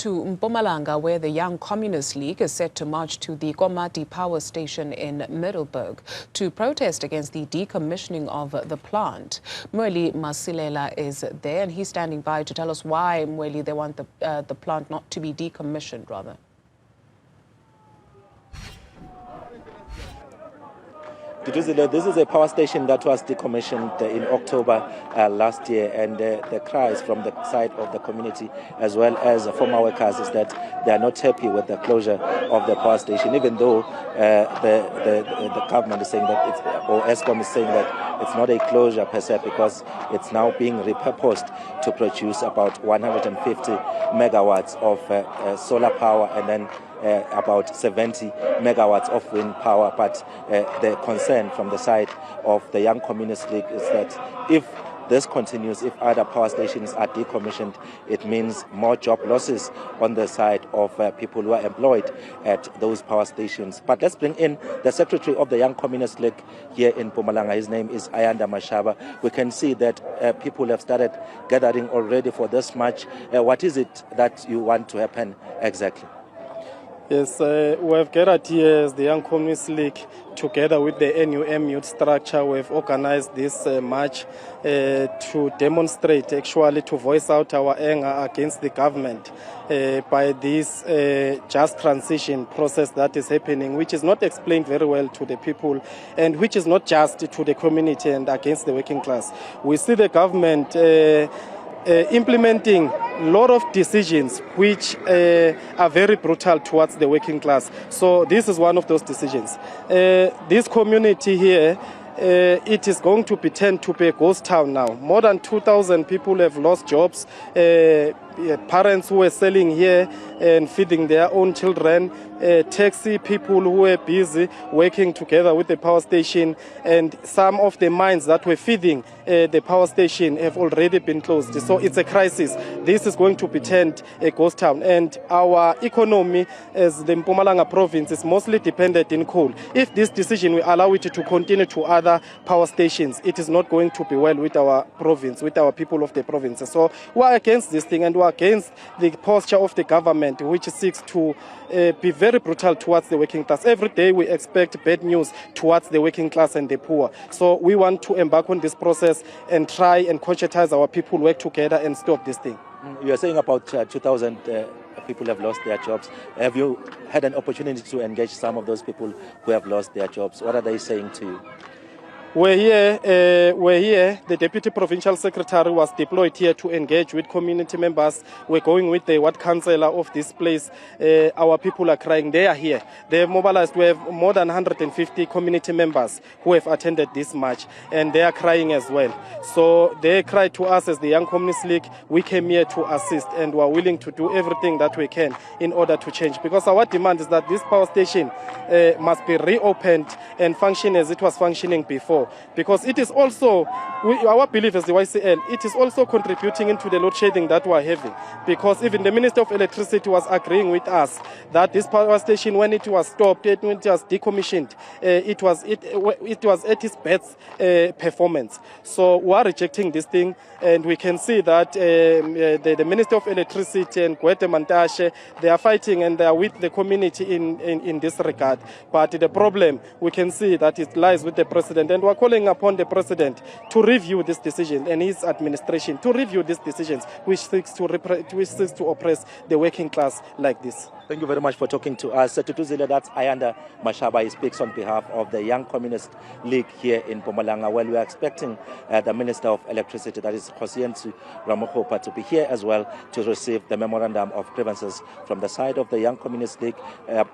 to Mpumalanga, where the Young Communist League is set to march to the Komati Power Station in Middelburg to protest against the decommissioning of the plant. Mweli Masilela is there, and he's standing by to tell us why, Mweli, they want the plant not to be decommissioned, rather. This is a power station that was decommissioned in October last year, and the cries from the side of the community as well as former workers is that they are not happy with the closure of the power station, even though the government is saying that or ESCOM is saying that it's not a closure per se, because it's now being repurposed to produce about 150 megawatts of solar power and then about 70 megawatts of wind power. But the concern from the side of the Young Communist League is that if this continues, if other power stations are decommissioned, it means more job losses on the side of people who are employed at those power stations. But let's bring in the secretary of the Young Communist League here in Mpumalanga. His name is Ayanda Mashaba. We can see that people have started gathering already for this march. What is it that you want to happen exactly? Yes, we have gathered here as the Young Communist League together with the NUM youth structure. We have organized this march to demonstrate, actually to voice out our anger against the government by this just transition process that is happening, which is not explained very well to the people and which is not just to the community and against the working class. We see the government implementing a lot of decisions which are very brutal towards the working class. So this is one of those decisions. This community here, it is going to be turned to be a ghost town now. More than 2,000 people have lost jobs. Parents who were selling here and feeding their own children, taxi people who were busy working together with the power station, and some of the mines that were feeding the power station have already been closed. So it's a crisis. This is going to be turned a ghost town, and our economy as the Mpumalanga province is mostly dependent in coal. If this decision will allow it to continue to other power stations, it is not going to be well with our province, with our people of the province. So we are against this thing, and we are against the posture of the government, which seeks to be very brutal towards the working class. Every day we expect bad news towards the working class and the poor. So we want to embark on this process and try and conscientize our people, work together and stop this thing. You are saying about 2,000 people have lost their jobs. Have you had an opportunity to engage some of those people who have lost their jobs? What are they saying to you? We're here. The Deputy Provincial Secretary was deployed here to engage with community members. We're going with the ward councillor of this place. Our people are crying. They are here. They have mobilized. We have more than 150 community members who have attended this march, and they are crying as well. So they cry to us as the Young Communist League. We came here to assist, and we are willing to do everything that we can in order to change. Because our demand is that this power station must be reopened and function as it was functioning before. Because it is also, our belief as the YCL, it is also contributing into the load shedding that we are having. Because even the Minister of Electricity was agreeing with us that this power station, when it was stopped, when it was decommissioned, it was at its best performance. So we are rejecting this thing, and we can see that the Minister of Electricity and Gwete Mantashe, they are fighting and they are with the community in this regard. But the problem, we can see that it lies with the President, and we are calling upon the President to review this decision and his administration to review these decisions which seeks to oppress the working class like this. Thank you very much for talking to us. That's Ayanda Mashaba. He speaks on behalf of the Young Communist League here in Mpumalanga. Well, we are expecting the Minister of Electricity, that is Hosientu Ramokopa, to be here as well to receive the memorandum of grievances from the side of the Young Communist League,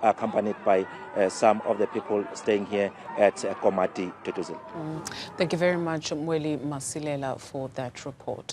accompanied by some of the people staying here at Komati. Thank you very much, Mweli Masilela, for that report.